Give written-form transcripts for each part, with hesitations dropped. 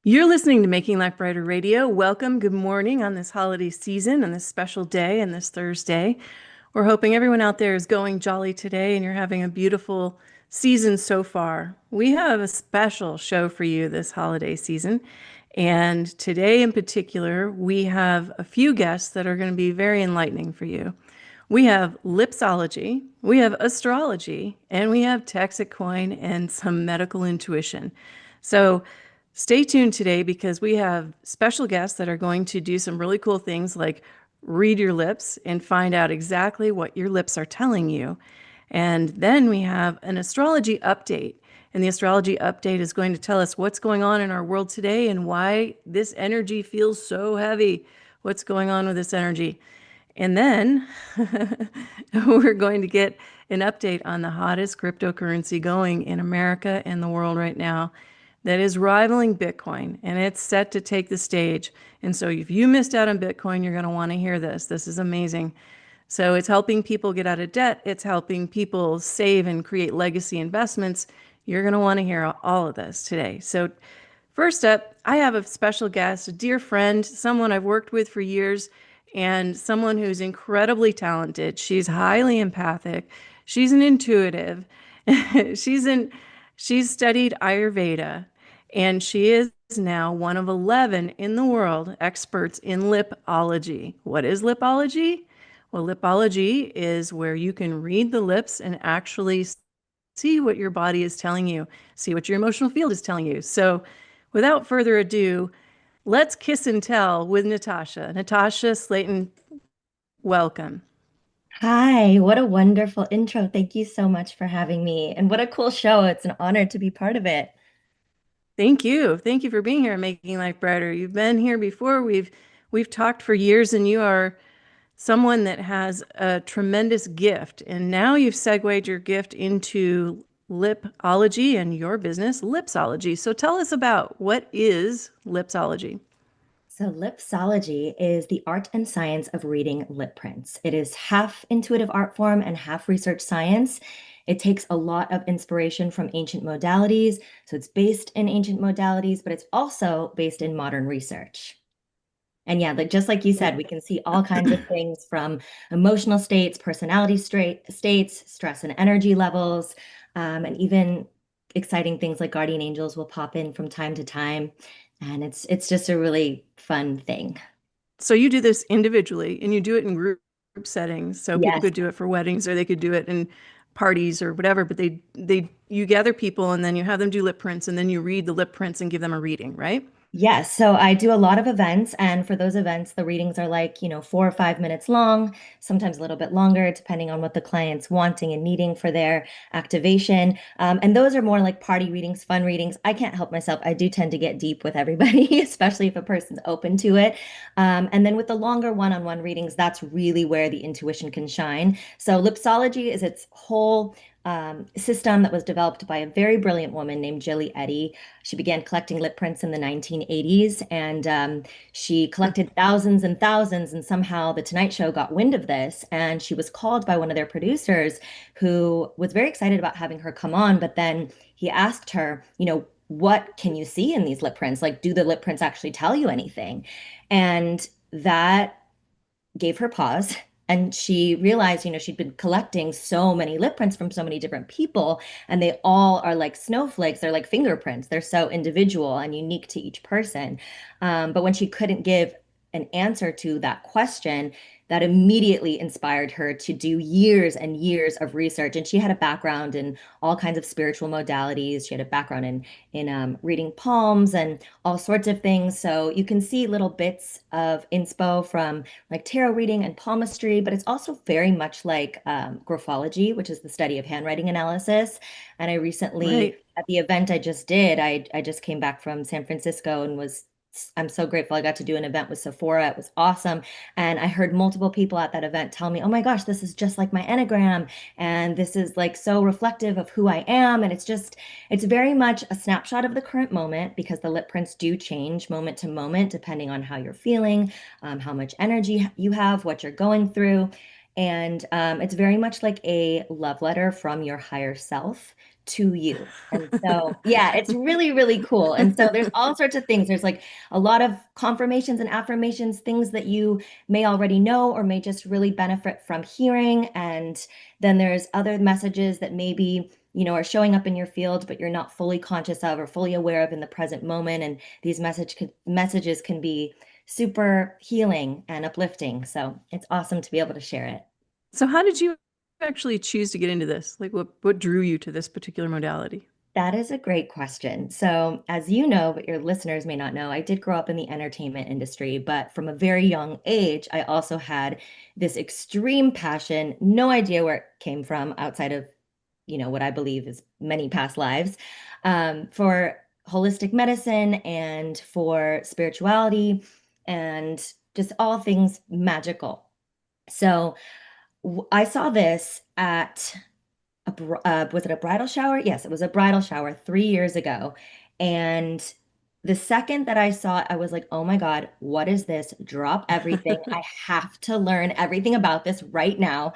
You're listening to Making Life Brighter Radio. Welcome. Good morning on this holiday season, on this special day, and this Thursday. We're hoping everyone out there is going jolly today and you're having a beautiful season so far. We have a special show for you this holiday season. And today in particular, we have a few guests that are going to be very enlightening for you. We have Lipsology, we have astrology, and we have Texit Coin and some medical intuition. So stay tuned today because we have special guests that are going to do some really cool things like read your lips and find out exactly what your lips are telling you. And then we have an astrology update. And the astrology update is going to tell us what's going on in our world today and why this energy feels so heavy. What's going on with this energy? And then we're going to get an update on the hottest cryptocurrency going in America and the world right now that is rivaling Bitcoin, and it's set to take the stage. And so if you missed out on Bitcoin, you're going to want to hear this. This is amazing. So it's helping people get out of debt. It's helping people save and create legacy investments. You're going to want to hear all of this today. So first up, I have a special guest, a dear friend, someone I've worked with for years, and someone who's incredibly talented. She's highly empathic. She's an intuitive. she's in she's studied Ayurveda, and she is now one of 11 in the world experts in lipology. What is lipology? Well, lipology is where you can read the lips and actually see what your body is telling you, see what your emotional field is telling you. So, without further ado, let's kiss and tell with Natashya. Natashya Slayton, welcome. Hi, what a wonderful intro. Thank you so much for having me. And what a cool show. It's an honor to be part of it. Thank you. Thank you for being here and making life brighter. You've been here before. We've talked for years, and you are someone that has a tremendous gift. And now you've segued your gift into lipology and your business, Lipsology. So tell us about what is Lipsology? So, Lipsology is the art and science of reading lip prints. It is half intuitive art form and half research science. It takes a lot of inspiration from ancient modalities. So, it's based in ancient modalities, but it's also based in modern research. And yeah, like just like you said, we can see all kinds of things from emotional states, personality states, stress and energy levels, and even exciting things like guardian angels will pop in from time to time. And it's just a really fun thing. So you do this individually and you do it in group settings. So people Yes. could do it for weddings or they could do it in parties or whatever, but they you gather people and then you have them do lip prints and then you read the lip prints and give them a reading, right? Yes, so I do a lot of events, and for those events, the readings are like, 4 or 5 minutes long, sometimes a little bit longer, depending on what the client's wanting and needing for their activation. And those are more like party readings, fun readings. I can't help myself. I do tend to get deep with everybody, especially if a person's open to it. And then with the longer one-on-one readings, that's really where the intuition can shine. So Lipsology is its whole system that was developed by a very brilliant woman named Jilly Eddy. She began collecting lip prints in the 1980s, and she collected thousands and thousands. And somehow The Tonight Show got wind of this, and she was called by one of their producers who was very excited about having her come on. But then he asked her, what can you see in these lip prints? Like, do the lip prints actually tell you anything? And that gave her pause. And she realized, she'd been collecting so many lip prints from so many different people, and they all are like snowflakes. They're like fingerprints. They're so individual and unique to each person. But when she couldn't give an answer to that question, that immediately inspired her to do years and years of research. And she had a background in all kinds of spiritual modalities. She had a background in reading palms and all sorts of things. So you can see little bits of inspo from like tarot reading and palmistry, but it's also very much like graphology, which is the study of handwriting analysis. And I recently, Right. at the event I just did, I just came back from San Francisco and I'm so grateful I got to do an event with Sephora. It was awesome. And I heard multiple people at that event tell me, oh my gosh, this is just like my Enneagram. And this is like so reflective of who I am. And it's very much a snapshot of the current moment because the lip prints do change moment to moment, depending on how you're feeling, how much energy you have, what you're going through. And it's very much like a love letter from your higher self to you. And so, yeah, it's really, really cool. And so there's all sorts of things. There's like a lot of confirmations and affirmations, things that you may already know or may just really benefit from hearing. And then there's other messages that maybe, are showing up in your field, but you're not fully conscious of or fully aware of in the present moment. And these messages can be super healing and uplifting. So it's awesome to be able to share it. So how did you actually choose to get into this? Like what drew you to this particular modality? That is a great question. So, as you know, but your listeners may not know, I did grow up in the entertainment industry, but from a very young age, I also had this extreme passion, no idea where it came from outside of, what I believe is many past lives, for holistic medicine and for spirituality and just all things magical. So, I saw this at was it a bridal shower? Yes, it was a bridal shower 3 years ago. And the second that I saw it, I was like, oh my God, what is this? Drop everything. I have to learn everything about this right now.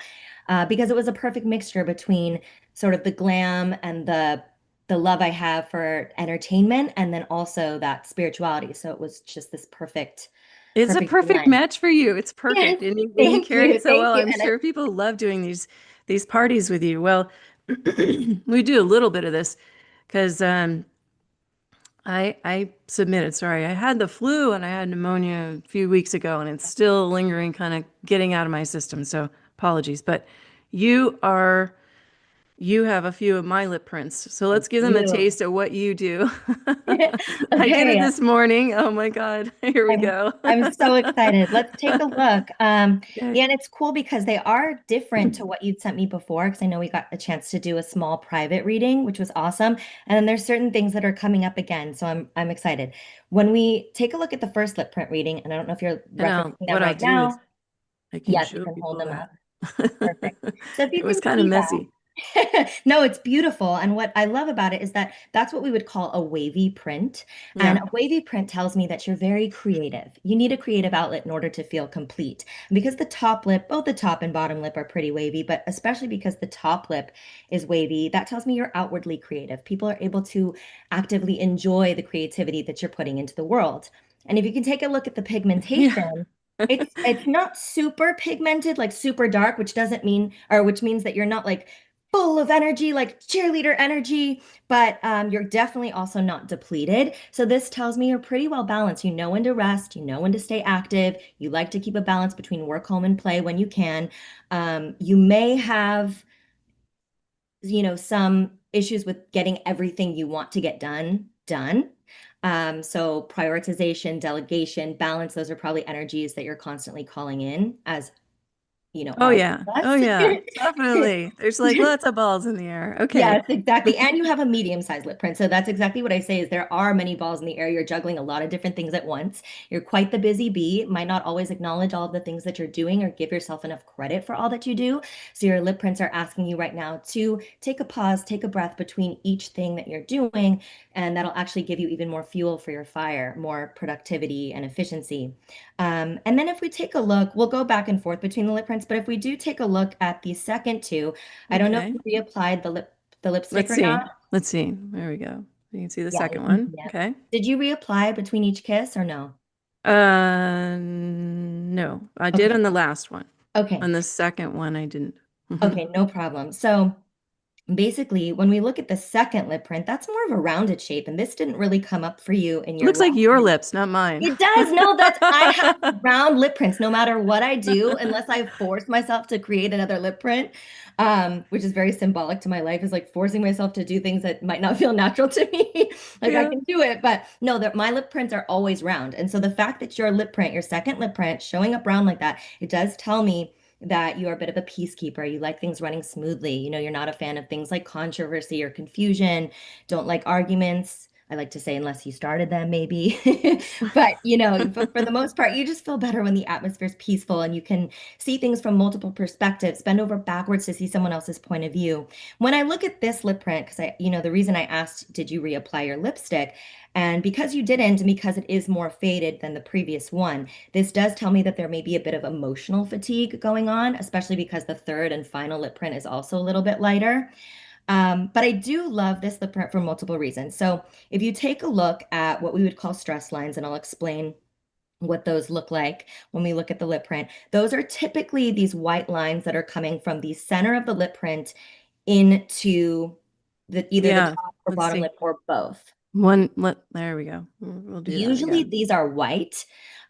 Because it was a perfect mixture between sort of the glam and the love I have for entertainment and then also that spirituality. So it was just this It's a perfect perfect blend. match for you. It's Yes, perfect. And you thank carry you. it so Thank well. you. I'm And sure people love doing these parties with you. Well, we do a little bit of this because I submitted. Sorry, I had the flu and I had pneumonia a few weeks ago, and it's still lingering, kind of getting out of my system. So apologies. But you are you have a few of my lip prints. So I let's give them a do. taste of what you do. I did it Okay. this morning. Oh my God. Here we I'm go. I'm so excited. Let's take a look. Okay. Yeah, and it's cool because they are different to what you'd sent me before, because I know we got a chance to do a small private reading, which was awesome. And then there's certain things that are coming up again, so I'm excited. When we take a look at the first lip print reading, and I don't know if you're And I'll, referencing them what I'll right do is now. I can Yes, you show can hold people them that. up. Perfect. So if you It was can kind of see messy. that. No, it's beautiful. And what I love about it is that that's what we would call a wavy print. And Yeah. a wavy print tells me that you're very creative. You need a creative outlet in order to feel complete. And because the top lip, both the top and bottom lip are pretty wavy, but especially because the top lip is wavy, that tells me you're outwardly creative. People are able to actively enjoy the creativity that you're putting into the world. And if you can take a look at the Yeah. pigmentation, it's not super pigmented, like super dark, which doesn't mean, or which means that you're not like full of energy, like cheerleader energy, but you're definitely also not depleted. So this tells me you're pretty well balanced. You know when to rest, you know when to stay active. You like to keep a balance between work, home, and play when you can. You may have, some issues with getting everything you want to get done. So prioritization, delegation, balance, those are probably energies that you're constantly calling in, as Oh all yeah. of Oh us. yeah. Definitely. There's like lots of balls in the air. Okay. Yes, exactly. And you have a medium-sized lip print. So that's exactly what I say is there are many balls in the air. You're juggling a lot of different things at once. You're quite the busy bee. Might not always acknowledge all of the things that you're doing or give yourself enough credit for all that you do. So your lip prints are asking you right now to take a pause, take a breath between each thing that you're doing, and that'll actually give you even more fuel for your fire, more productivity and efficiency. And then if we take a look, we'll go back and forth between the lip prints, but if we do take a look at the second two, I don't know if Okay. you reapplied the lipstick Let's or see. not. Let's see. There we go. You can see the Yeah, you second can one. see it. Okay. Did you reapply between each kiss or no? No, I did Okay. on the last one. Okay. On the second one, I didn't. Okay, no problem. So basically, when we look at the second lip print, that's more of a rounded shape, and this didn't really come up for you in your Looks like last your reading. lips, not mine. It does. No, that's I have round lip prints no matter what I do, unless I force myself to create another lip print, which is very symbolic to my life, is like forcing myself to do things that might not feel natural to me. Like I Yeah. can do it, but no, my lip prints are always round. And so the fact that your lip print, your second lip print, showing up round like that, it does tell me that you are a bit of a peacekeeper. You like things running smoothly. You're not a fan of things like controversy or confusion, don't like arguments. I like to say, unless you started them, maybe. But, for the most part, you just feel better when the atmosphere is peaceful and you can see things from multiple perspectives, bend over backwards to see someone else's point of view. When I look at this lip print, because the reason I asked, did you reapply your lipstick? And because you didn't, and because it is more faded than the previous one, this does tell me that there may be a bit of emotional fatigue going on, especially because the third and final lip print is also a little bit lighter. But I do love this lip print for multiple reasons. So if you take a look at what we would call stress lines, and I'll explain what those look like when we look at the lip print, those are typically these white lines that are coming from the center of the lip print into either the Yeah, top or let's bottom see. lip or both. There we go. We'll do that Usually again. these are white.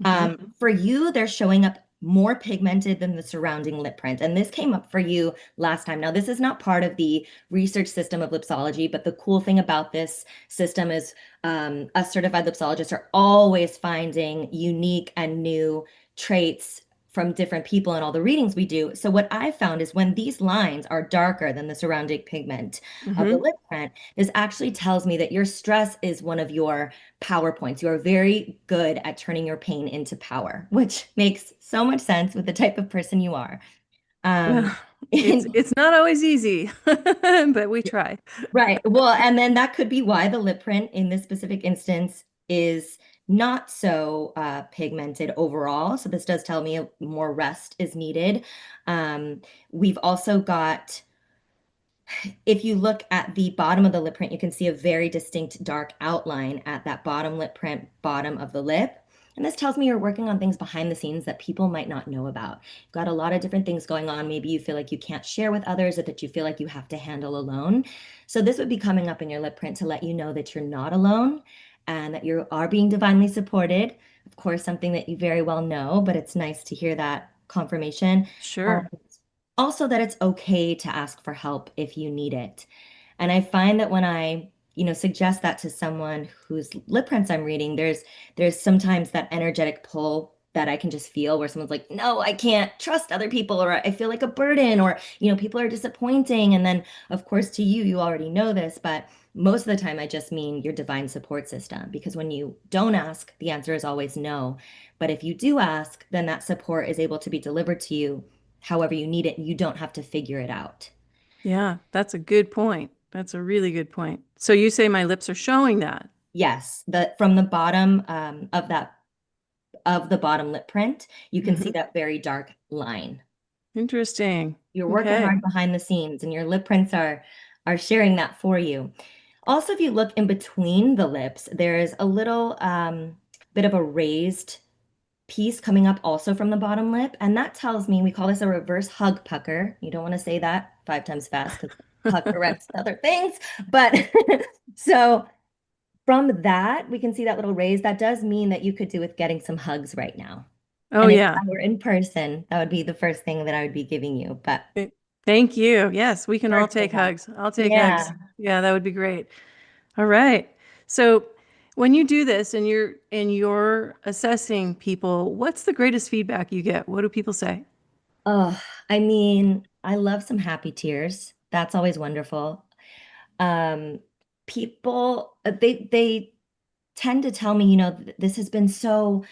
Hmm. For you, they're showing up more pigmented than the surrounding lip print. And this came up for you last time. Now, this is not part of the research system of Lipsology, but the cool thing about this system is us certified lipsologists are always finding unique and new traits from different people in all the readings we do. So what I found is when these lines are darker than the surrounding pigment of the Hmm. lip print, this actually tells me that your stress is one of your power points. You are very good at turning your pain into power, which makes so much sense with the type of person you are. Um, Well, it's and it's not always easy, but we try. right. Well, and then that could be why the lip print in this specific instance is not so pigmented overall. So this does tell me more rest is needed. We've also got if you look at the bottom of the lip print, you can see a very distinct dark outline at that bottom lip print, bottom of the lip. And this tells me you're working on things behind the scenes that people might not know about. You've got a lot of different things going on. Maybe you feel like you can't share with others or that you feel like you have to handle alone. So this would be coming up in your lip print to let you know that you're not alone and that you are being divinely supported. Of course, something that you very well know, but it's nice to hear that confirmation. Sure. Also that it's okay to ask for help if you need it. And I find that when I, suggest that to someone whose lip prints I'm reading, there's sometimes that energetic pull that I can just feel where someone's like, no, I can't trust other people, or I feel like a burden, or, people are disappointing. And then, of course, to you, you already know this, but most of the time I just mean your divine support system. Because when you don't ask, the answer is always no. But if you do ask, then that support is able to be delivered to you however you need it, and you don't have to figure it out. Yeah, that's a good point. That's a really good point. So you say my lips are showing that. Yes, the from the bottom of the bottom lip print, you can see Hmm. that very dark line. Interesting. You're working Okay. hard behind the scenes, and your lip prints are sharing that for you. Also, if you look in between the lips, there is a little bit of a raised piece coming up also from the bottom lip, and that tells me we call this a reverse hug pucker. You don't want to say that 5 times fast because pucker reps other things, but so. From that, we can see that little raise. That does mean that you could do with getting some hugs right now. Oh, And if yeah. I were in person, that would be the first thing that I would be giving you. But Thank you. Yes, we can all virtual take hug. hugs. I'll take hugs. Yeah. Yeah, that would be great. All right. So when you do this and you're assessing people, what's the greatest feedback you get? What do people say? Oh, I mean, I love some happy tears. That's always wonderful. Um, people, they tend to tell me, this has been so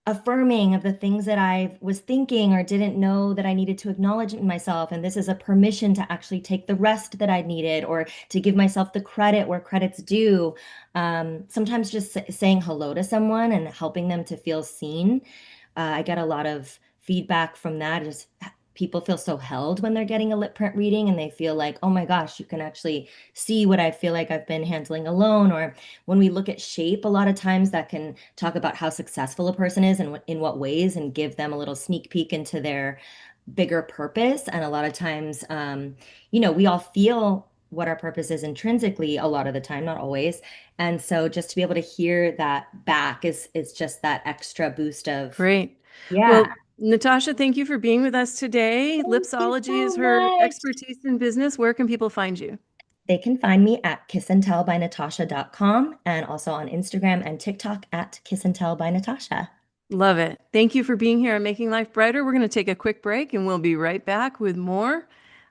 affirming of the things that I was thinking or didn't know that I needed to acknowledge in myself. And this is a permission to actually take the rest that I needed or to give myself the credit where credit's due. Sometimes just saying hello to someone and helping them to feel seen. I get a lot of feedback from that. Just people feel so held when they're getting a lip print reading and they feel like, oh my gosh, you can actually see what I feel like I've been handling alone. Or when we look at shape, a lot of times that can talk about how successful a person is and in what ways and give them a little sneak peek into their bigger purpose. And a lot of times, we all feel what our purpose is intrinsically a lot of the time, not always. And so just to be able to hear that back is just that extra boost of, Great. yeah. Well, Natasha, thank you for being with us today. Thank you Lipsology is so her much. expertise in business. Where can people find you? They can find me at kissandtellbynatasha.com and also on Instagram and TikTok at kissandtellbynatasha. Love it. Thank you for being here on Making Life Brighter. We're going to take a quick break and we'll be right back with more.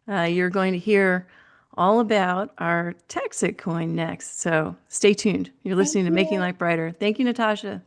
You're going to hear all about our Texit coin next. So stay tuned. You're Thank listening to Making you. Life Brighter. Thank you, Natasha.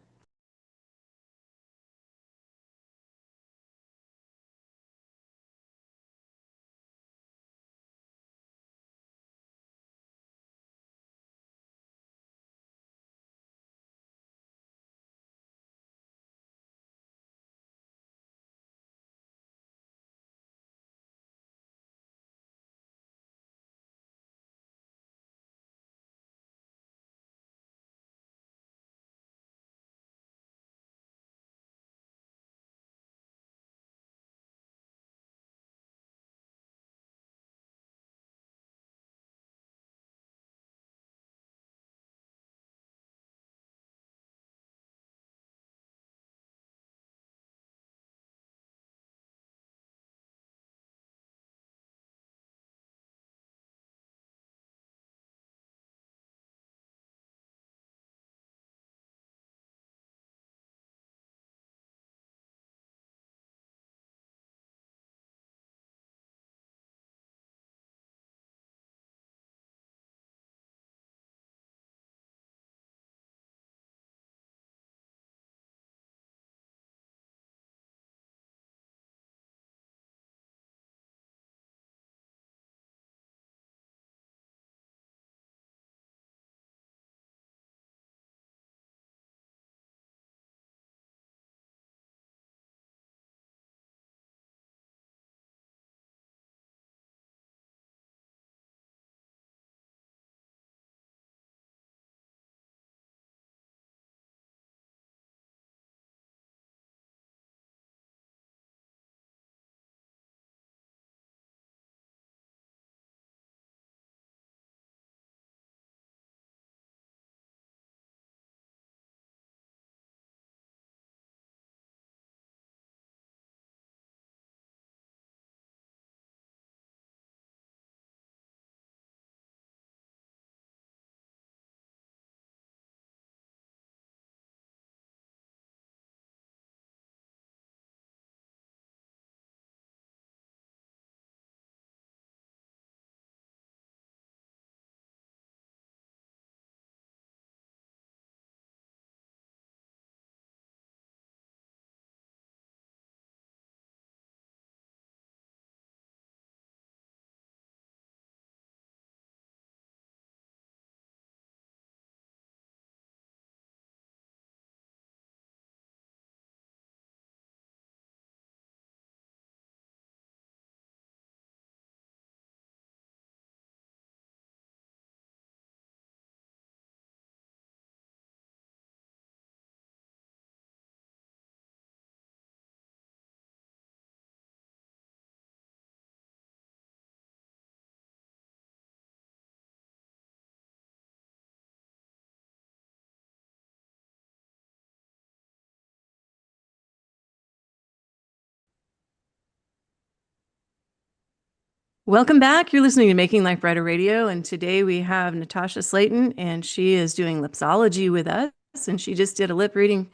Welcome back. You're listening to Making Life Brighter Radio, and today we have Natashya Slayton, and she is doing Lipsology with us, and she just did a lip reading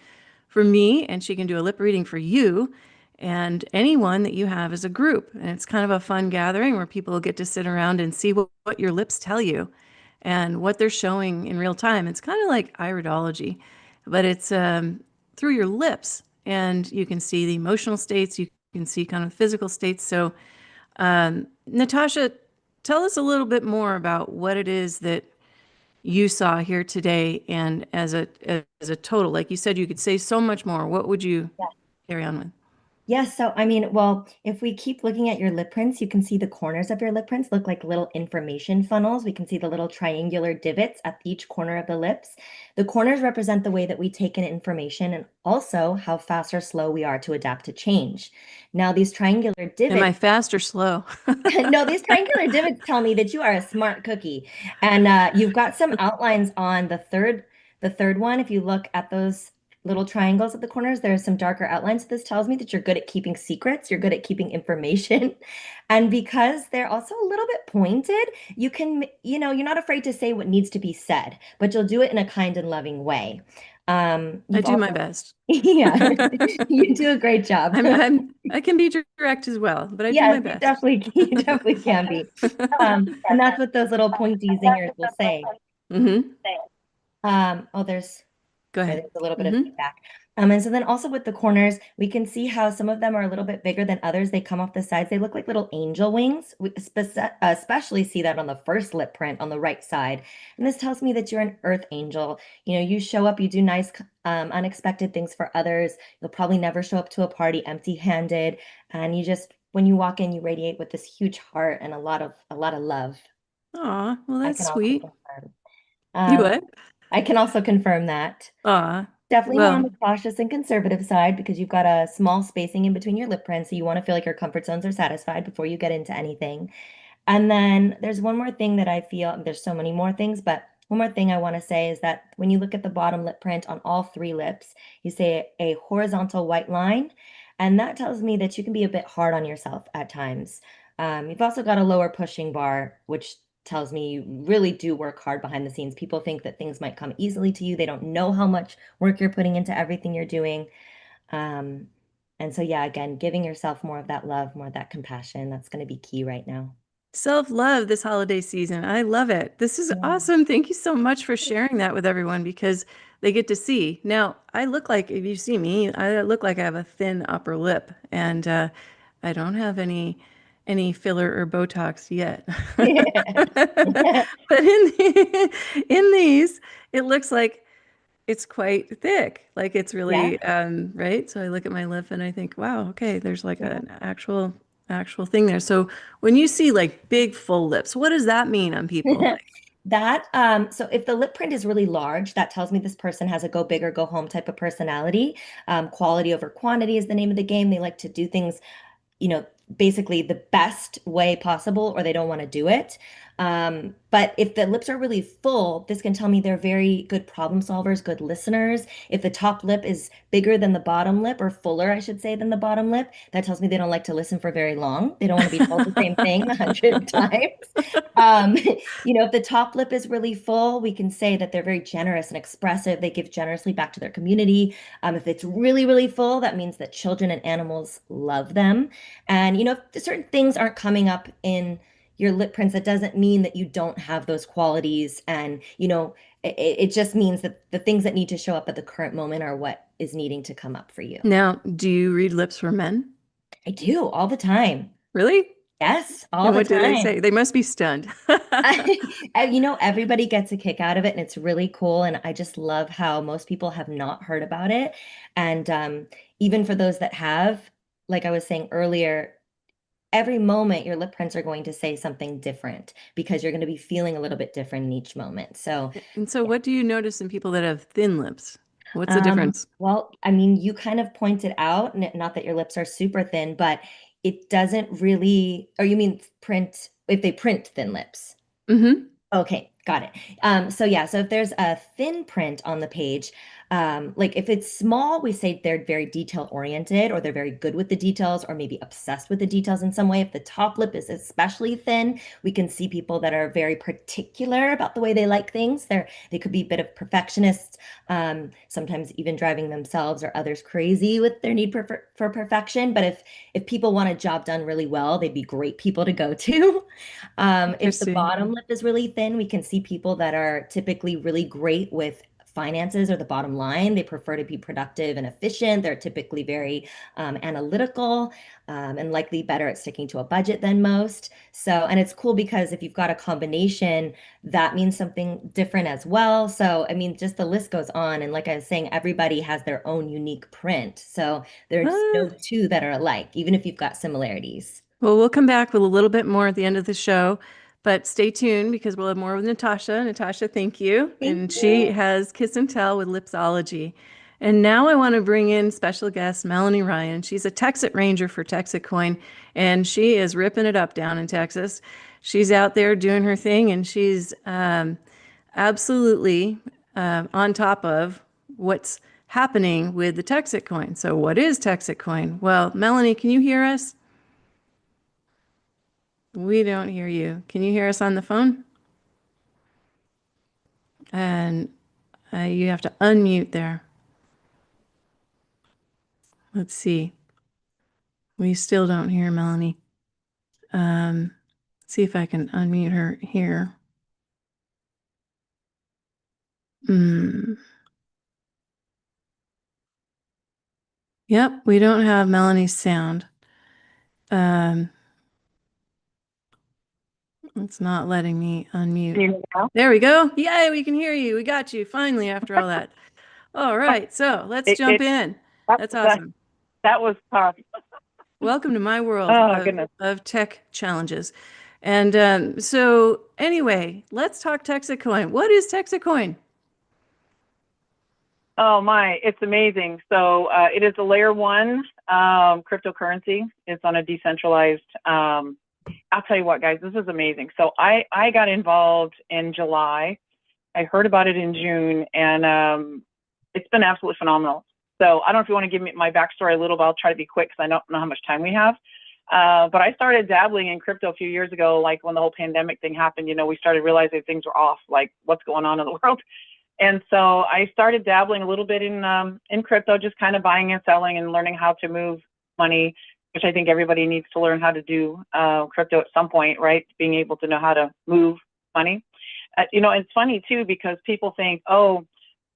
for me, and she can do a lip reading for you and anyone that you have as a group. And it's kind of a fun gathering where people get to sit around and see what your lips tell you and what they're showing in real time. It's kind of like iridology, but it's through your lips, and you can see the emotional states, you can see kind of physical states. So Natasha, tell us a little bit more about what it is that you saw here today, and as a total. Like you said, you could say so much more. What would you carry on with? Yes, so I mean, well, if we keep looking at your lip prints, you can see the corners of your lip prints look like little information funnels. We can see the little triangular divots at each corner of the lips. The corners represent the way that we take in information and also how fast or slow we are to adapt to change. Now, these triangular Am I divots, fast or slow? no, these triangular divots tell me that you are a smart cookie. And you've got some outlines on the third one. If you look at those little triangles at the corners. There are some darker outlines. This tells me that you're good at keeping secrets, you're good at keeping information. And because they're also a little bit pointed, you can, you're not afraid to say what needs to be said, but you'll do it in a kind and loving way. I You've do my also, best. yeah, you do a great job. I can be direct as well, but I do my Yes, you best. definitely, you definitely can be. And that's what those little pointy zingers will say. Hmm. Oh, there's Go Sorry, ahead. there's a little bit of Hmm. feedback. And so then also with the corners, we can see how some of them are a little bit bigger than others. They come off the sides. They look like little angel wings. We especially see that on the first lip print on the right side. And this tells me that you're an earth angel. You show up, you do nice, unexpected things for others. You'll probably never show up to a party empty-handed. And you just, when you walk in, you radiate with this huge heart and a lot of love. Aw, well, I that's can also sweet. confirm. You Um, what? I can also confirm that. Aw, Definitely more on well, the cautious and conservative side because you've got a small spacing in between your lip prints, so you want to feel like your comfort zones are satisfied before you get into anything. And then there's one more thing that I feel, there's so many more things, but one more thing I want to say is that when you look at the bottom lip print on all three lips, you say a horizontal white line, and that tells me that you can be a bit hard on yourself at times. You've also got a lower pushing bar, which tells me you really do work hard behind the scenes. People think that things might come easily to you. They don't know how much work you're putting into everything you're doing. Um, and so, yeah, again, giving yourself more of that love, more of that compassion, that's going to be key right now. self-love this holiday season. I love it. This is Yeah. awesome. Thank you so much for sharing that with everyone because they get to see. Now, I look like, if you see me, I look like I have a thin upper lip, and I don't have any filler or Botox yet. But in these, it looks like it's quite thick. Like it's Yeah. really right. So I look at my lip and I think, wow, okay, there's like Yeah. an actual thing there. So when you see like big full lips, what does that mean on people? So if the lip print is really large, that tells me this person has a go big or go home type of personality. Quality over quantity is the name of the game. They like to do things basically the best way possible, or they don't want to do it. But if the lips are really full, this can tell me they're very good problem solvers, good listeners. If the top lip is bigger than the bottom lip, or fuller, I should say, than the bottom lip, that tells me they don't like to listen for very long. They don't want to be told the same thing 100 times. Um, if the top lip is really full, we can say that they're very generous and expressive. They give generously back to their community. If it's really, really full, that means that children and animals love them. And if certain things aren't coming up in your lip prints, that doesn't mean that you don't have those qualities. And it just means that the things that need to show up at the current moment are what is needing to come up for you. Now, do you read lips for men? I do all the time. Really? Yes, all And the what do they time. say? They must be stunned. Everybody gets a kick out of it, and it's really cool. And I just love how most people have not heard about it. And even for those that have, like I was saying earlier, every moment your lip prints are going to say something different because you're going to be feeling a little bit different in each moment. So, And so yeah. what do you notice in people that have thin lips? What's the difference? Well, I mean, you kind of pointed out, not that your lips are super thin, but it doesn't really, or you mean print, if they print thin lips? Hmm. Okay, got it. So yeah, so if there's a thin print on the page, like if it's small, we say they're very detail oriented or they're very good with the details or maybe obsessed with the details in some way. If the top lip is especially thin, we can see people that are very particular about the way they like things. They could be a bit of perfectionists, sometimes even driving themselves or others crazy with their need for perfection. But if people want a job done really well, they'd be great people to go to. If the Interesting. bottom lip is really thin, we can see people that are typically really great with finances or the bottom line. They prefer to be productive and efficient. They're typically very analytical and likely better at sticking to a budget than most. So, and it's cool because if you've got a combination, that means something different as well. So, I mean, just the list goes on. And like I was saying, everybody has their own unique print. So there's Ah, no two that are alike, even if you've got similarities. well, we'll come back with a little bit more at the end of the show, but stay tuned because we'll have more with Natasha. Natasha, thank you. Thank And she you. has Kiss and Tell with Lipsology. And now I want to bring in special guest Melanie Ryan. She's a Texit Ranger for Texit Coin, and she is ripping it up down in Texas. She's out there doing her thing, and she's absolutely on top of what's happening with the Texit coin. So what is Texit coin? Well, Melanie, can you hear us? We don't hear you. Can you hear us on the phone? And you have to unmute there. Let's see. We still don't hear Melanie. See if I can unmute her here. Yep, we don't have Melanie's sound. It's not letting me unmute. There we go. Yay, we can hear you. We got you finally after all that. All right, so let's jump in. That's awesome. That was tough. Welcome to my world of tech challenges. And so anyway, let's talk Texit coin. What is Texit coin? Oh my, it's amazing. So it is a layer 1 cryptocurrency. It's on a decentralized, I'll tell you what, guys, this is amazing. So I got involved in July. I heard about it in June, and it's been absolutely phenomenal. So I don't know if you want to give me my backstory a little, but I'll try to be quick because I don't know how much time we have. But I started dabbling in crypto a few years ago, like when the whole pandemic thing happened. You know, we started realizing things were off, like what's going on in the world. And so I started dabbling a little bit in crypto, just kind of buying and selling and learning how to move money, which I think everybody needs to learn how to do crypto at some point, right? Being able to know how to move money. You know, it's funny too, because people think, oh,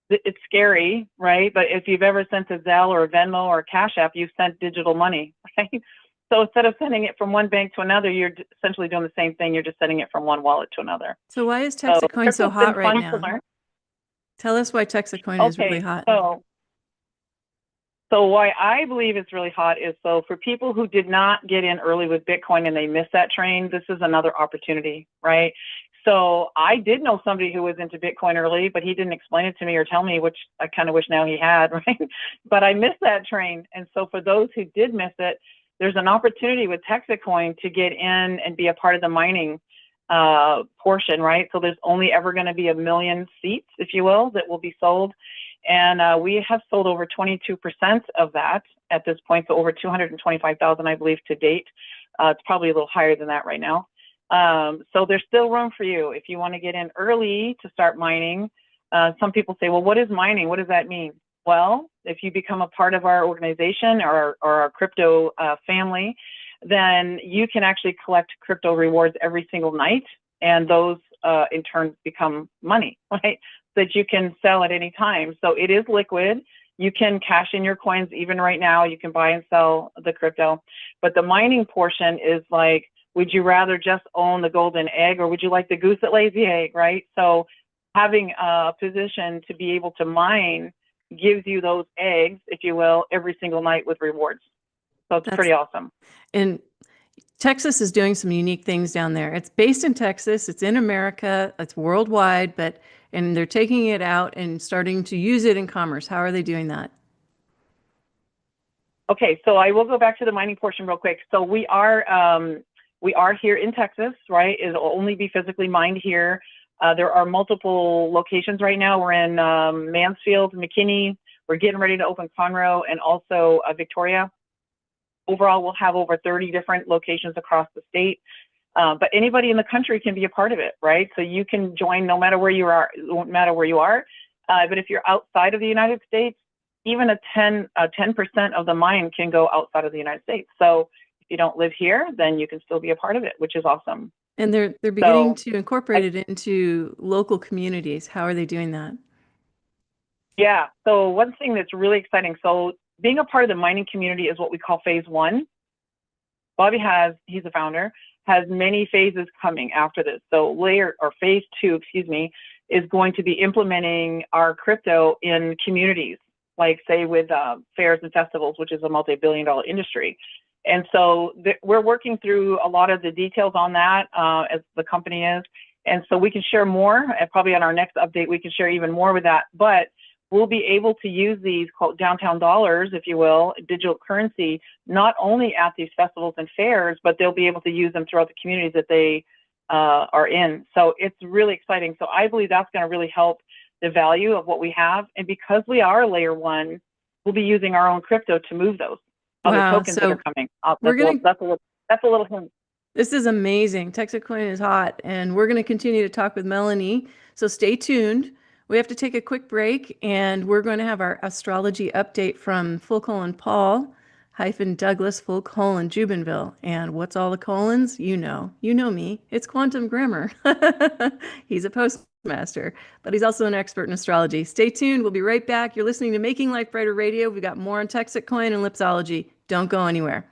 it's scary, right? But if you've ever sent a Zelle or a Venmo or a Cash App, you've sent digital money, right? So instead of sending it from one bank to another, you're essentially doing the same thing. You're just sending it from one wallet to another. So why is Texit coin so hot right now? Tell us why Texit coin is really hot. So why I believe it's really hot is, so for people who did not get in early with Bitcoin and they missed that train, this is another opportunity, right? So I did know somebody who was into Bitcoin early, but he didn't explain it to me or tell me, which I kind of wish now he had, right? But I missed that train. And so for those who did miss it, there's an opportunity with Texit coin to get in and be a part of the mining portion, right? So there's only ever going to be 1 million seats, if you will, that will be sold. And we have sold over 22% of that at this point, so over 225,000, I believe, to date. It's probably a little higher than that right now. So there's still room for you if you want to get in early to start mining. Some people say, well, what is mining? What does that mean? Well, if you become a part of our organization or our crypto family, then you can actually collect crypto rewards every single night, and those in turn become money, right? That you can sell at any time. So it is liquid. You can cash in your coins even right now. You can buy and sell the crypto. But the mining portion is like, would you rather just own the golden egg, or would you like the goose that lays the egg, right? So having a position to be able to mine gives you those eggs, if you will, every single night with rewards. So it's pretty awesome. And Texas is doing some unique things down there. It's based in Texas. It's in America. It's worldwide, and they're taking it out and starting to use it in commerce. How are they doing that? Okay, so I will go back to the mining portion real quick. So we are here in Texas, right? It'll only be physically mined here. There are multiple locations right now. We're in Mansfield, McKinney. We're getting ready to open Conroe and also Victoria. Overall, we'll have over 30 different locations across the state. But anybody in the country can be a part of it, right? So you can join no matter where you are, no matter where you are. But if you're outside of the United States, even a 10% of the mine can go outside of the United States. So if you don't live here, then you can still be a part of it, which is awesome. And they're beginning to incorporate it into local communities. How are they doing that? Yeah. So one thing that's really exciting. So being a part of the mining community is what we call phase 1. Bobby he's the founder, has many phases coming after this. So phase 2, is going to be implementing our crypto in communities, like say with fairs and festivals, which is a multi-billion-dollar industry. And so we're working through a lot of the details on that as the company is. And so we can share more, and probably on our next update, we can share even more with that. But we'll be able to use these downtown dollars, if you will, digital currency, not only at these festivals and fairs, but they'll be able to use them throughout the communities that they are in. So it's really exciting. So I believe that's going to really help the value of what we have. And because we are layer one, we'll be using our own crypto to move those other Wow. tokens that are coming. We're going to, that's a little hint. this is amazing. Texit Coin is hot, and we're going to continue to talk with Melanie. So stay tuned. We have to take a quick break, and we're going to have our astrology update from Paul hyphen Douglas Jubenville. And what's all the colons? You know me. It's quantum grammar. He's a postmaster, but he's also an expert in astrology. Stay tuned. We'll be right back. You're listening to Making Life Brighter Radio. We've got more on Texit Coin and Lipsology. Don't go anywhere.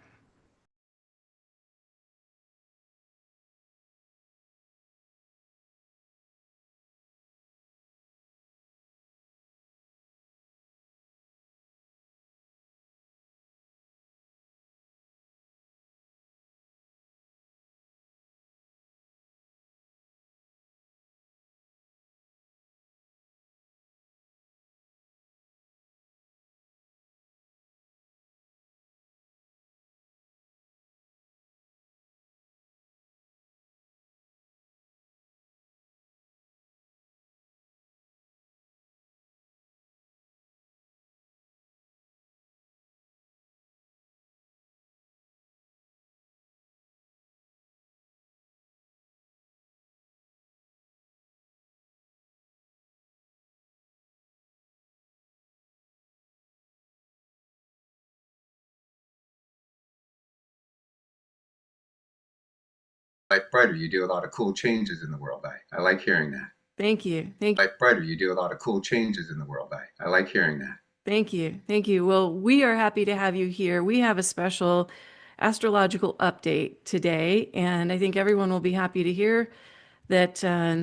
Life brighter, you do a lot of cool changes in the world. I like hearing that. Thank you. Thank you. Life brighter, you do a lot of cool changes in the world. I like hearing that. Thank you. Thank you. Well, we are happy to have you here. We have a special astrological update today, and I think everyone will be happy to hear that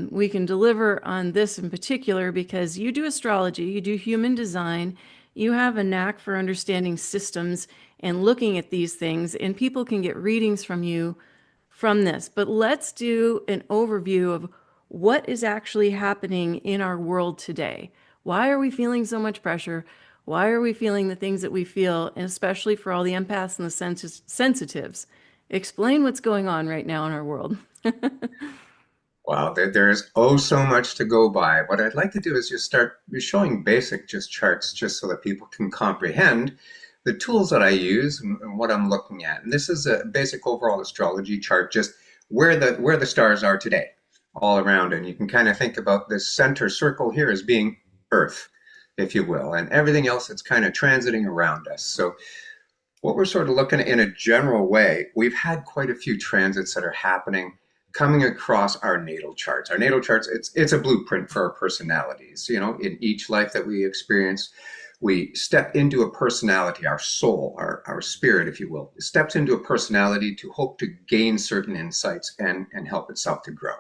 we can deliver on this in particular because you do astrology, you do human design, you have a knack for understanding systems and looking at these things, and people can get readings from you from this. But let's do an overview of what is actually happening in our world today. Why are we feeling so much pressure? Why are we feeling the things that we feel, and especially for all the empaths and the sensitives? Explain what's going on right now in our world. Wow, there's so much to go by. What I'd like to do is just start showing basic charts just so that people can comprehend the tools that I use and what I'm looking at. And this is a basic overall astrology chart, just where the stars are today, all around. And you can kind of think about this center circle here as being Earth, if you will, and everything else that's kind of transiting around us. So what we're sort of looking at in a general way, we've had quite a few transits that are happening coming across our natal charts. Our natal charts, it's a blueprint for our personalities. You know, in each life that we experience, we step into a personality, our soul, our spirit, if you will, steps into a personality to hope to gain certain insights and help itself to grow.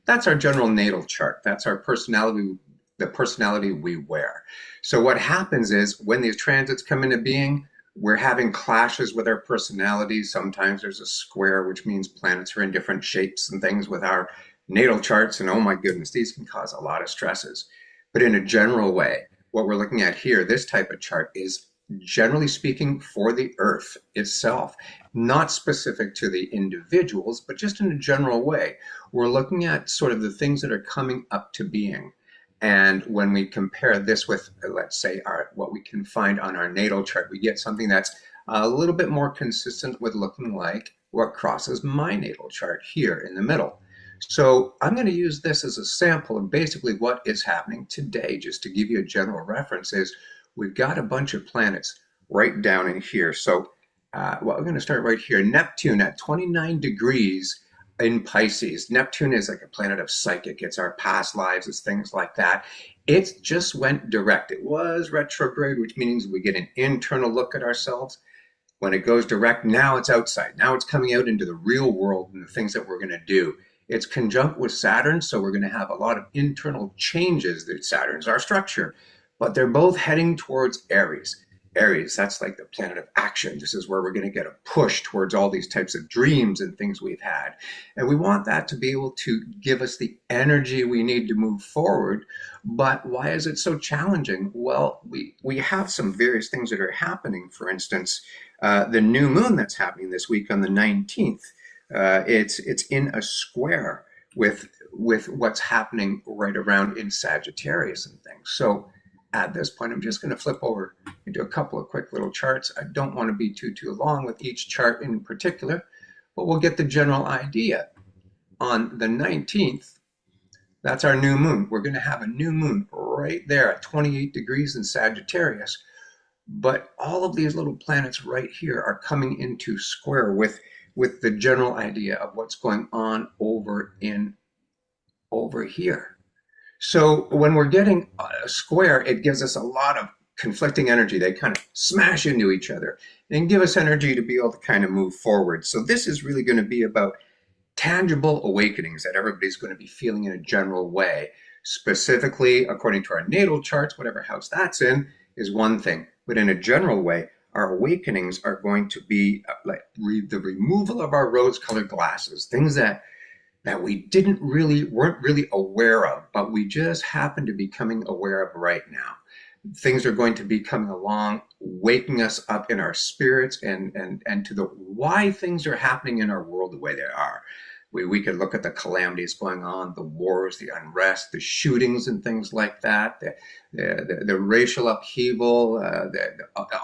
That's our general natal chart. That's our personality, the personality we wear. So what happens is when these transits come into being, we're having clashes with our personalities. Sometimes there's a square, which means planets are in different shapes and things with our natal charts. And oh my goodness, these can cause a lot of stresses. But in a general way, what we're looking at here, this type of chart is generally speaking for the Earth itself, not specific to the individuals, but just in a general way. We're looking at sort of the things that are coming up to being. And when we compare this with, let's say, what we can find on our natal chart, we get something that's a little bit more consistent with looking like what crosses my natal chart here in the middle. So I'm going to use this as a sample of basically what is happening today, just to give you a general reference. Is we've got a bunch of planets right down in here. So we're going to start right here. Neptune at 29 degrees in Pisces. Neptune is like a planet of psychic. It's our past lives. It's things like that. It just went direct. It was retrograde, which means we get an internal look at ourselves. When it goes direct, now it's outside. Now it's coming out into the real world and the things that we're going to do. It's conjunct with Saturn, so we're going to have a lot of internal changes. That Saturn's our structure, but they're both heading towards Aries. Aries, that's like the planet of action. This is where we're going to get a push towards all these types of dreams and things we've had. And we want that to be able to give us the energy we need to move forward. But why is it so challenging? Well, we have some various things that are happening. For instance, the new moon that's happening this week on the 19th. It's in a square with what's happening right around in Sagittarius and things. things. So at this point, I'm just going to flip over into a couple of quick little charts. I don't want to be too long with each chart in particular, but we'll get the general idea. On the 19th, that's our new moon. We're going to have a new moon right there at 28 degrees in Sagittarius. But all of these little planets right here are coming into square with the general idea of what's going on over here. So when we're getting a square, it gives us a lot of conflicting energy. They kind of smash into each other and give us energy to be able to kind of move forward. So this is really going to be about tangible awakenings that everybody's going to be feeling in a general way. Specifically, according to our natal charts, whatever house that's in is one thing. But in a general way, our awakenings are going to be like the removal of our rose-colored glasses, things that we weren't really aware of, but we just happen to be becoming aware of right now. Things are going to be coming along, waking us up in our spirits and to the why things are happening in our world the way they are. We could look at the calamities going on, the wars, the unrest, the shootings and things like that, the racial upheaval,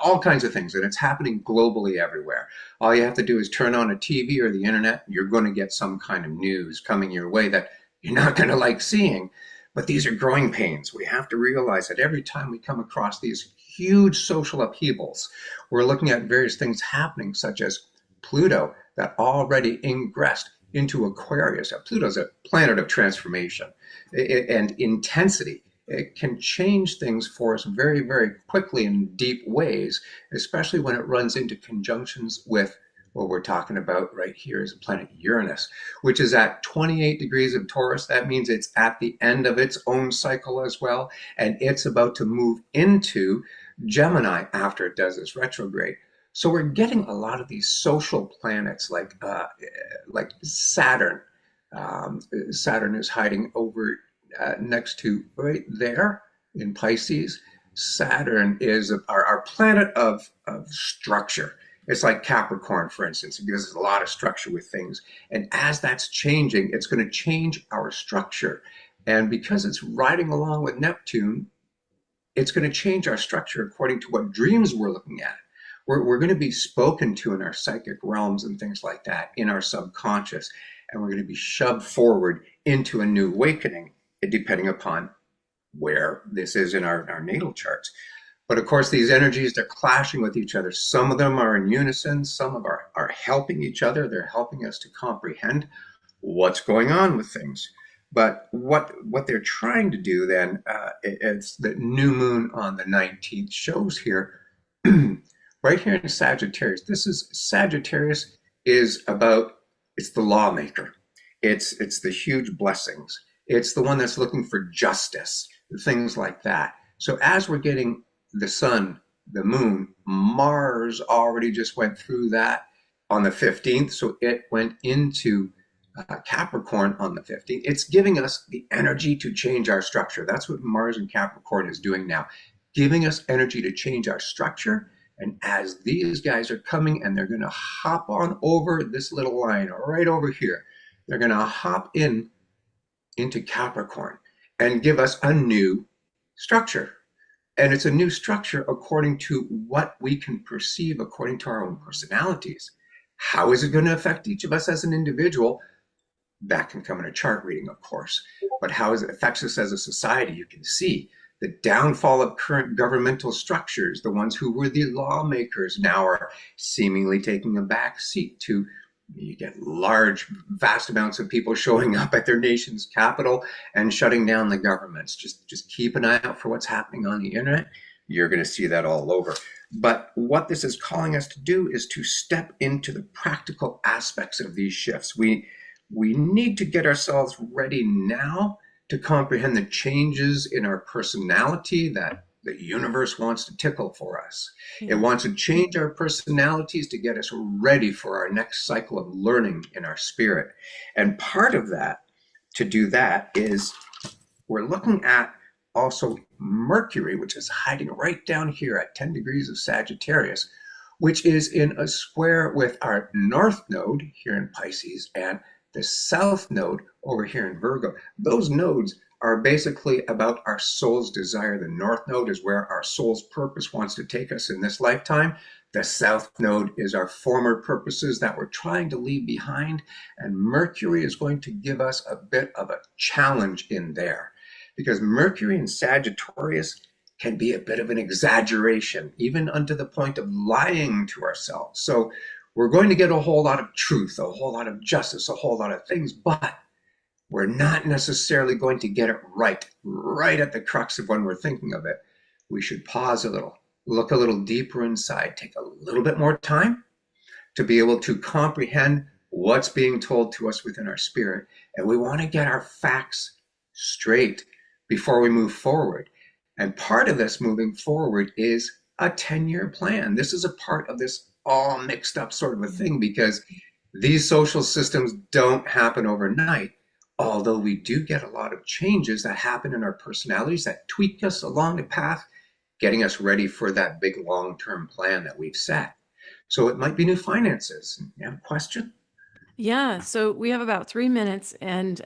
all kinds of things. And it's happening globally everywhere. All you have to do is turn on a TV or the internet, and you're going to get some kind of news coming your way that you're not going to like seeing. But these are growing pains. We have to realize that every time we come across these huge social upheavals, we're looking at various things happening, such as Pluto that already ingressed into Aquarius. Pluto's a planet of transformation and intensity. It can change things for us very, very quickly in deep ways, especially when it runs into conjunctions with what we're talking about right here is the planet Uranus, which is at 28 degrees of Taurus. That means it's at the end of its own cycle as well, and it's about to move into Gemini after it does this retrograde. So we're getting a lot of these social planets like Saturn. Saturn is hiding over next to right there in Pisces. Saturn is our planet of structure. It's like Capricorn, for instance. It gives us a lot of structure with things. And as that's changing, it's going to change our structure. And because it's riding along with Neptune, it's going to change our structure according to what dreams we're looking at. We're going to be spoken to in our psychic realms and things like that, in our subconscious, and we're going to be shoved forward into a new awakening, depending upon where this is in our natal charts. But of course, these energies, they're clashing with each other. Some of them are in unison, some of them are helping each other. They're helping us to comprehend what's going on with things. But what they're trying to do then, it's the new moon on the 19th shows here, right here in Sagittarius. Sagittarius is about, it's the lawmaker. It's the huge blessings. It's the one that's looking for justice, things like that. So as we're getting the sun, the moon, Mars already just went through that on the 15th. So it went into Capricorn on the 15th. It's giving us the energy to change our structure. That's what Mars and Capricorn is doing now, giving us energy to change our structure. And as these guys are coming and they're going to hop on over this little line right over here, they're going to hop into Capricorn and give us a new structure. And it's a new structure according to what we can perceive according to our own personalities. How is it going to affect each of us as an individual? That can come in a chart reading, of course. But how it affects us as a society, you can see. The downfall of current governmental structures, the ones who were the lawmakers now are seemingly taking a back seat to, you get vast amounts of people showing up at their nation's capital and shutting down the governments. Just keep an eye out for what's happening on the internet. You're going to see that all over. But what this is calling us to do is to step into the practical aspects of these shifts. We need to get ourselves ready now to comprehend the changes in our personality that the universe wants to tickle for us. It wants to change our personalities to get us ready for our next cycle of learning in our spirit. And part of that, to do that, is we're looking at also Mercury, which is hiding right down here at 10 degrees of Sagittarius, which is in a square with our North Node here in Pisces and the South Node over here in Virgo. Those nodes are basically about our soul's desire. The North Node is where our soul's purpose wants to take us in this lifetime. The South Node is our former purposes that we're trying to leave behind. And Mercury is going to give us a bit of a challenge in there, because Mercury in Sagittarius can be a bit of an exaggeration, even unto the point of lying to ourselves. So we're going to get a whole lot of truth, a whole lot of justice, a whole lot of things, but we're not necessarily going to get it right at the crux of when we're thinking of it. We should pause a little, look a little deeper inside, take a little bit more time to be able to comprehend what's being told to us within our spirit. And we want to get our facts straight before we move forward. And part of this moving forward is a 10-year plan. This is a part of this all mixed up sort of a thing, because these social systems don't happen overnight, although we do get a lot of changes that happen in our personalities that tweak us along the path, getting us ready for that big long-term plan that we've set. So it might be new finances. You have a question? Yeah, so we have about 3 minutes, and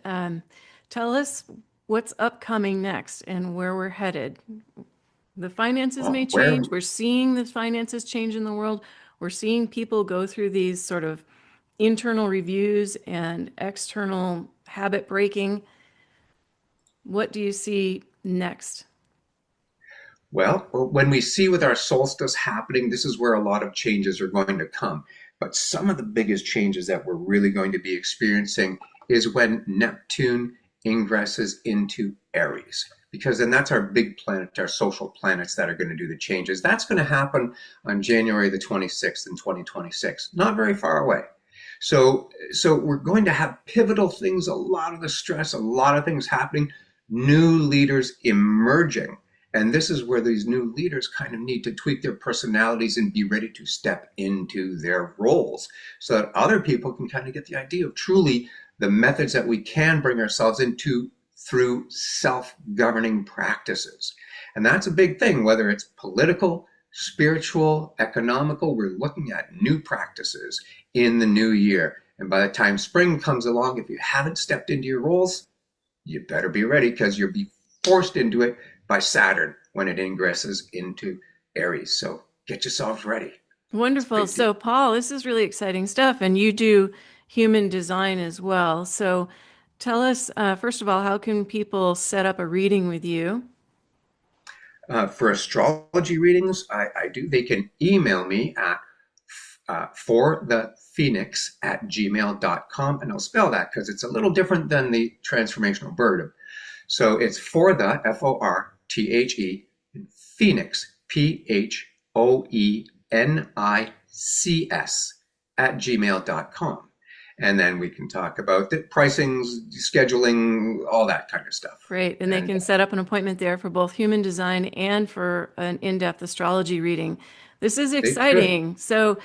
tell us what's upcoming next and where we're headed. The finances may change. We're seeing the finances change in the world. We're seeing people go through these sort of internal reviews and external habit breaking. What do you see next? Well, when we see with our solstice happening, this is where a lot of changes are going to come. But some of the biggest changes that we're really going to be experiencing is when Neptune ingresses into Aries, because then that's our big planet, our social planets that are going to do the changes. That's going to happen on January the 26th in 2026, not very far away. So we're going to have pivotal things, a lot of the stress, a lot of things happening, new leaders emerging. And this is where these new leaders kind of need to tweak their personalities and be ready to step into their roles, so that other people can kind of get the idea of truly the methods that we can bring ourselves into through self-governing practices. And that's a big thing, whether it's political, spiritual, economical. We're looking at new practices in the new year. And by the time spring comes along, if you haven't stepped into your roles, you better be ready, because you'll be forced into it by Saturn when it ingresses into Aries. So get yourselves ready. Wonderful. So, Paul, this is really exciting stuff, and you do human design as well. So tell us, first of all, how can people set up a reading with you? For astrology readings, I do. They can email me at forthephoenix@gmail.com, and I'll spell that because it's a little different than the transformational bird. So it's for the FORTHE, Phoenix, PHOENICS @gmail.com. And then we can talk about the pricings, scheduling, all that kind of stuff. Great. And they can set up an appointment there for both human design and for an in-depth astrology reading. This is exciting. So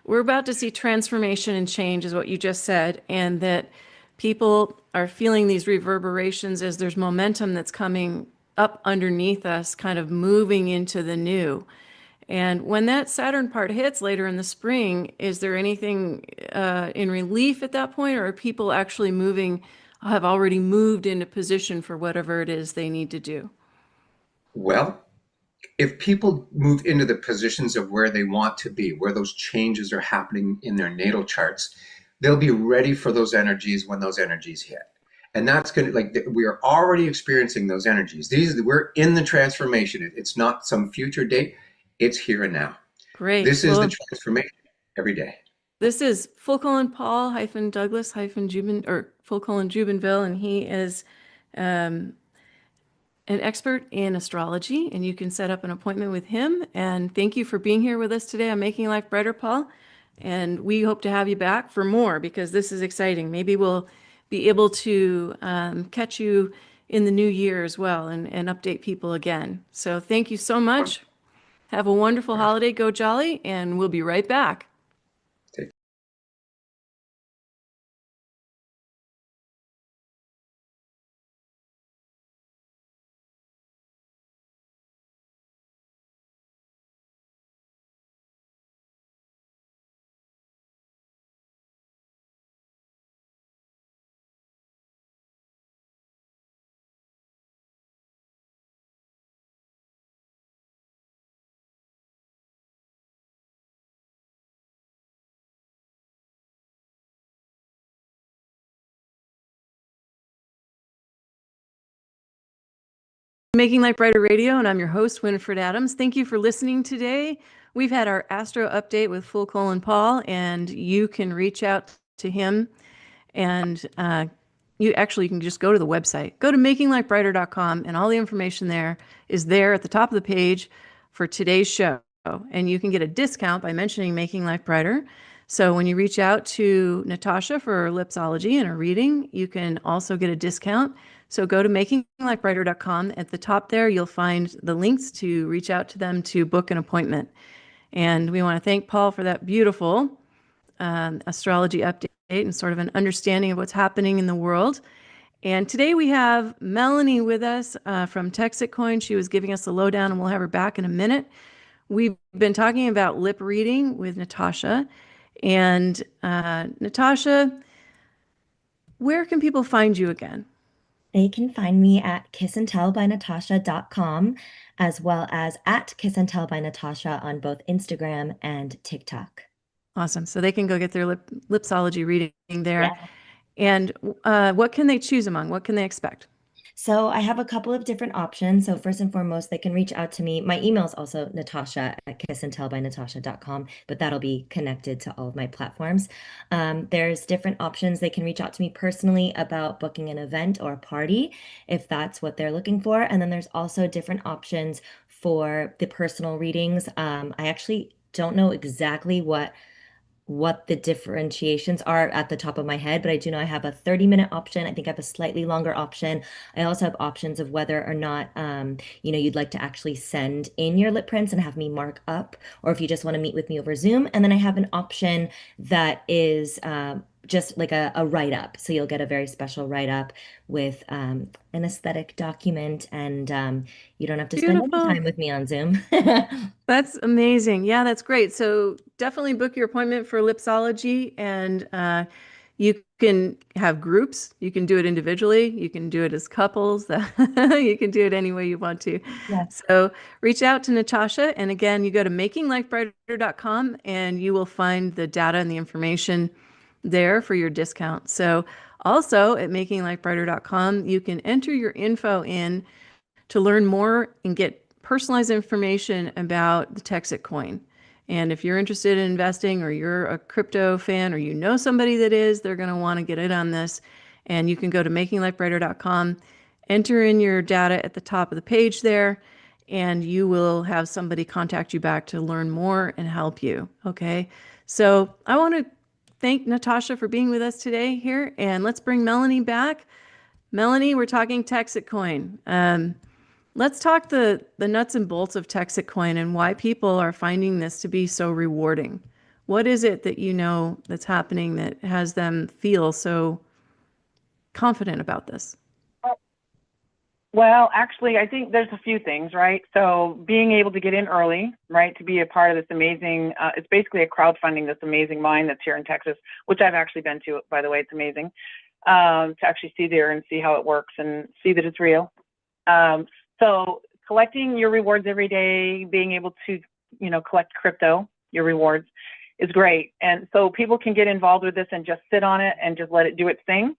we're about to see transformation and change, is what you just said, and that people are feeling these reverberations as there's momentum that's coming up underneath us, kind of moving into the new. And when that Saturn part hits later in the spring, is there anything in relief at that point, or are people actually have already moved into position for whatever it is they need to do? Well, if people move into the positions of where they want to be, where those changes are happening in their natal charts, they'll be ready for those energies when those energies hit. And that's going to, like, we are already experiencing those energies. We're in the transformation. It's not some future date. It's here and now. Great. This is the transformation every day. This is Jubenville, and he is an expert in astrology, and you can set up an appointment with him. And thank you for being here with us today on Making Life Brighter, Paul. And we hope to have you back for more, because this is exciting. Maybe we'll be able to catch you in the new year as well, and update people again. So thank you so much. Have a wonderful holiday. Go Jolly, and we'll be right back. Making Life Brighter Radio, and I'm your host, Winifred Adams. Thank you for listening today. We've had our Astro Update with Full Colon Paul, and you can reach out to him, and you can just go to the website. Go to makinglifebrighter.com, and all the information there is there at the top of the page for today's show. And you can get a discount by mentioning Making Life Brighter. So when you reach out to Natashya for Lipsology and a reading, you can also get a discount. So go to makinglifebrighter.com. At the top there, you'll find the links to reach out to them to book an appointment. And we want to thank Paul for that beautiful astrology update and sort of an understanding of what's happening in the world. And today we have Melanie with us from Texit Coin. She was giving us a lowdown, and we'll have her back in a minute. We've been talking about lip reading with Natashya. And Natashya, where can people find you again? They can find me at kissandtellbynatasha.com, as well as at kissandtellbynatasha on both Instagram and TikTok. Awesome. So they can go get their Lipsology reading there. Yeah. And what can they choose among? What can they expect? So I have a couple of different options. So first and foremost, they can reach out to me. My email is also Natashya at kissandtellbynatasha.com, but that'll be connected to all of my platforms. There's different options. They can reach out to me personally about booking an event or a party if that's what they're looking for. And then there's also different options for the personal readings. I actually don't know exactly what the differentiations are at the top of my head, but I do know I have a 30-minute option. I think I have a slightly longer option. I also have options of whether or not, you'd like to actually send in your lip prints and have me mark up, or if you just want to meet with me over Zoom. And then I have an option that is just like a write-up. So you'll get a very special write-up with an aesthetic document, and you don't have to spend any time with me on Zoom. That's amazing. Yeah, that's great. So definitely book your appointment for Lipsology, and you can have groups. You can do it individually. You can do it as couples. You can do it any way you want to. Yeah. So reach out to Natashya. And again, you go to makinglifebrighter.com and you will find the data and the information there for your discount. So also at makinglifebrighter.com, you can enter your info in to learn more and get personalized information about the Texit Coin. And if you're interested in investing, or you're a crypto fan, or you know somebody that is, they're going to want to get in on this. And you can go to makinglifebrighter.com, enter in your data at the top of the page there, and you will have somebody contact you back to learn more and help you. Okay. So I want to thank Natashya for being with us today here, and let's bring Melanie back. Melanie, we're talking Texit Coin. Let's talk the nuts and bolts of Texit Coin and why people are finding this to be so rewarding. What is it that you know that's happening that has them feel so confident about this? Well, actually, I think there's a few things, right? So being able to get in early, right, to be a part of this amazing, it's basically a crowdfunding, this amazing mine that's here in Texas, which I've actually been to, by the way. It's amazing to actually see there and see how it works and see that it's real. So collecting your rewards every day, being able to, collect crypto, your rewards, is great. And so people can get involved with this and just sit on it and just let it do its thing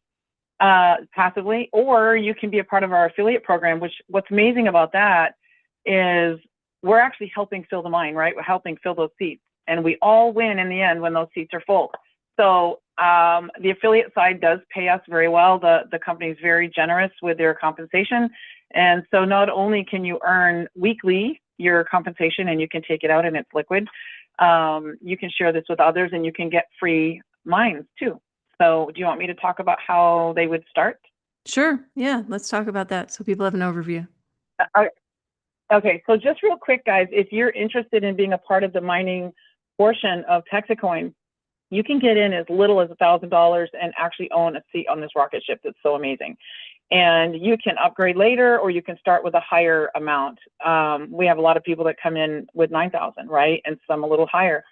passively, or you can be a part of our affiliate program, which what's amazing about that is we're actually helping fill the mine, right? We're helping fill those seats, and we all win in the end when those seats are full. So the affiliate side does pay us very well. The company is very generous with their compensation. And so not only can you earn weekly your compensation and you can take it out and it's liquid, you can share this with others and you can get free mines too. So do you want me to talk about how they would start? Sure. Yeah, let's talk about that so people have an overview. Okay, so just real quick, guys, if you're interested in being a part of the mining portion of Texit Coin, you can get in as little as $1,000 and actually own a seat on this rocket ship. That's so amazing. And you can upgrade later, or you can start with a higher amount. We have a lot of people that come in with 9,000, right? And some a little higher.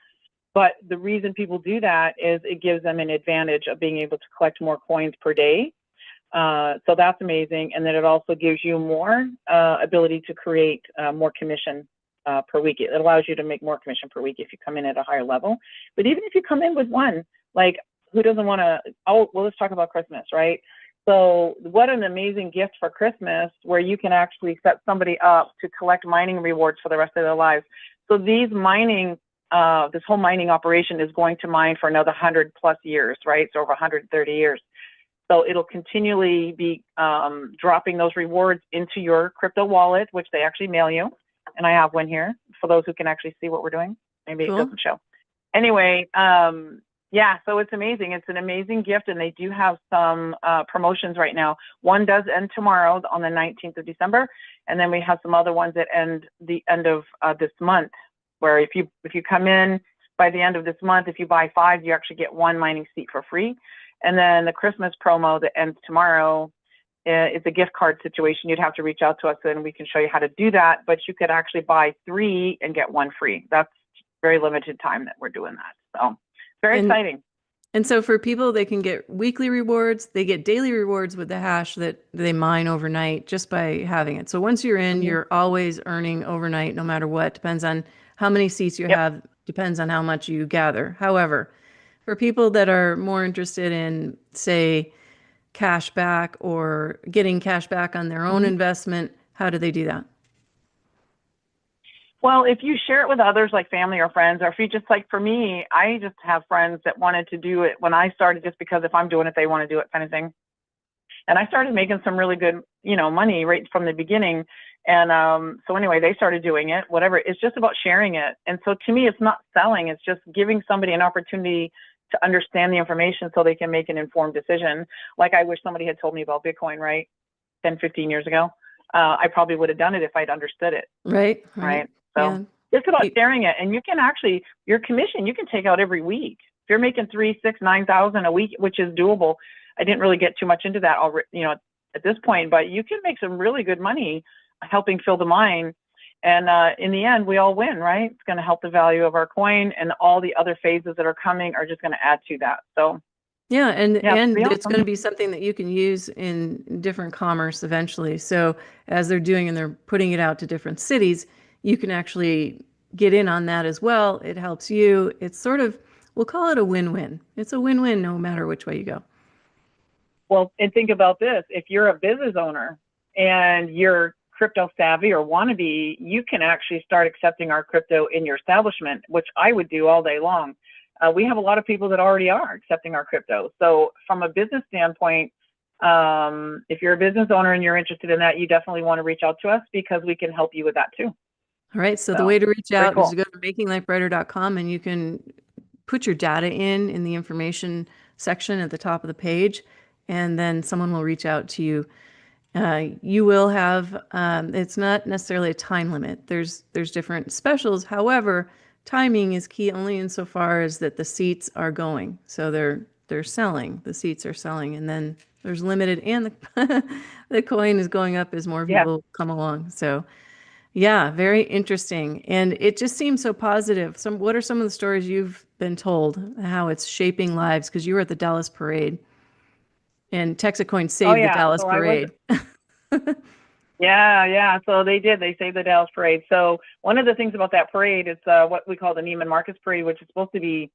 But the reason people do that is it gives them an advantage of being able to collect more coins per day. So that's amazing. And then it also gives you more ability to create more commission per week. It allows you to make more commission per week if you come in at a higher level. But even if you come in with one, like, who doesn't want to, well, let's talk about Christmas, right? So what an amazing gift for Christmas, where you can actually set somebody up to collect mining rewards for the rest of their lives. So these mining, this whole mining operation is going to mine for another 100+ years, right? So over 130 years. So it'll continually be dropping those rewards into your crypto wallet, which they actually mail you. And I have one here for those who can actually see what we're doing. Maybe Cool. it doesn't show. Anyway, yeah, so it's amazing. It's an amazing gift, and they do have some promotions right now. One does end tomorrow on the 19th of December, and then we have some other ones that end the end of this month, where if you come in by the end of this month, if you buy 5, you actually get 1 mining seat for free. And then the Christmas promo that ends tomorrow, it's a gift card situation. You'd have to reach out to us, and we can show you how to do that. But you could actually buy 3 and get 1 free. That's very limited time that we're doing that. So very exciting. And so for people, they can get weekly rewards. They get daily rewards with the hash that they mine overnight just by having it. So once you're in, you're always earning overnight, no matter what. Depends on how many seats you have, depends on how much you gather. However, for people that are more interested in, say, cash back or getting cash back on their own investment, how do they do that? Well, if you share it with others, like family or friends, or if you just, like for me, I just have friends that wanted to do it when I started, just because if I'm doing it, they want to do it, kind of thing. And I started making some really good, money right from the beginning. And so anyway, they started doing it, whatever. It's just about sharing it. And so to me, it's not selling. It's just giving somebody an opportunity to understand the information so they can make an informed decision. Like I wish somebody had told me about Bitcoin, right? 10, 15 years ago. I probably would have done it if I'd understood it. Right. So it's about sharing it. And you can actually, your commission, you can take out every week. If you're making 3, 6, 9,000 a week, which is doable. I didn't really get too much into that already, at this point, but you can make some really good money helping fill the mine. And in the end, we all win, right? It's going to help the value of our coin, and all the other phases that are coming are just going to add to that. So yeah, and it's it's going to be something that you can use in different commerce eventually. So as they're doing and they're putting it out to different cities, you can actually get in on that as well. It helps you. It's sort of, we'll call it a win-win. It's a win-win no matter which way you go. Well, and think about this. If you're a business owner and you're crypto savvy or want to be, you can actually start accepting our crypto in your establishment, which I would do all day long. We have a lot of people that already are accepting our crypto. So from a business standpoint, if you're a business owner and you're interested in that, you definitely want to reach out to us, because we can help you with that too. All right. So the way to reach out cool. is to go to makinglifebrighter.com, and you can put your data in the information section at the top of the page, and then someone will reach out to you. You will have, it's not necessarily a time limit. There's different specials. However, timing is key only insofar as that the seats are going. So they're selling, the seats are selling, and then there's limited, and the coin is going up as more people come along. So yeah, very interesting. And it just seems so positive. What are some of the stories you've been told, how it's shaping lives? Because you were at the Dallas parade, and Texit Coin saved the Dallas parade. Yeah. So they did. They saved the Dallas parade. So one of the things about that parade is what we call the Neiman Marcus parade, which is supposed to be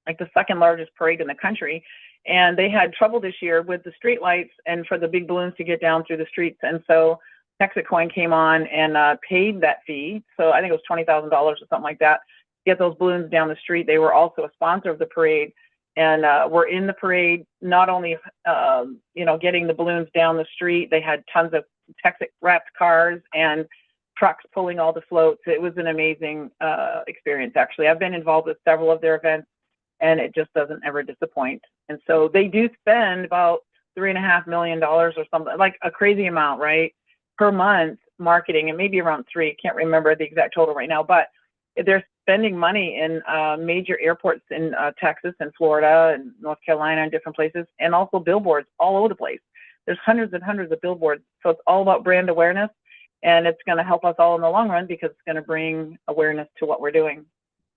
like the second largest parade in the country. And they had trouble this year with the street lights and for the big balloons to get down through the streets. And so Texit Coin came on and paid that fee. So I think it was $20,000 or something like that to get those balloons down the street. They were also a sponsor of the parade. And we're in the parade, not only, getting the balloons down the street. They had tons of Texit wrapped cars and trucks pulling all the floats. It was an amazing experience, actually. I've been involved with several of their events, and it just doesn't ever disappoint. And so they do spend about $3.5 million or something, like a crazy amount, right, per month marketing, and maybe around 3. Can't remember the exact total right now, but they're spending money in major airports in Texas and Florida and North Carolina and different places, and also billboards all over the place. There's hundreds and hundreds of billboards. So it's all about brand awareness, and it's going to help us all in the long run, because it's going to bring awareness to what we're doing.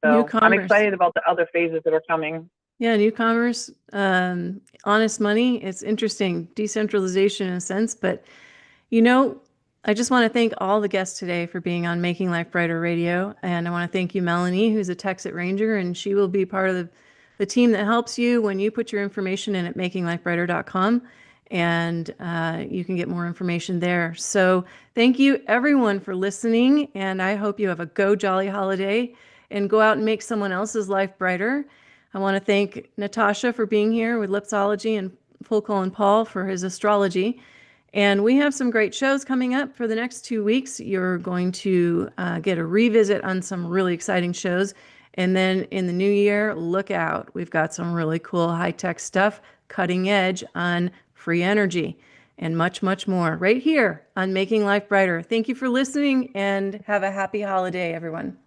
So I'm excited about the other phases that are coming. Yeah, new commerce, honest money. It's interesting, decentralization in a sense, but I just want to thank all the guests today for being on Making Life Brighter Radio. And I want to thank you, Melanie, who's a Texit Ranger, and she will be part of the team that helps you when you put your information in at makinglifebrighter.com. and you can get more information there. So thank you everyone for listening, and I hope you have a go jolly holiday and go out and make someone else's life brighter. I want to thank Natashya for being here with Lipsology and Fulco and Paul for his astrology. And we have some great shows coming up for the next 2 weeks. You're going to get a revisit on some really exciting shows. And then in the new year, look out. We've got some really cool high-tech stuff, cutting edge on free energy, and much, much more right here on Making Life Brighter. Thank you for listening, and have a happy holiday, everyone.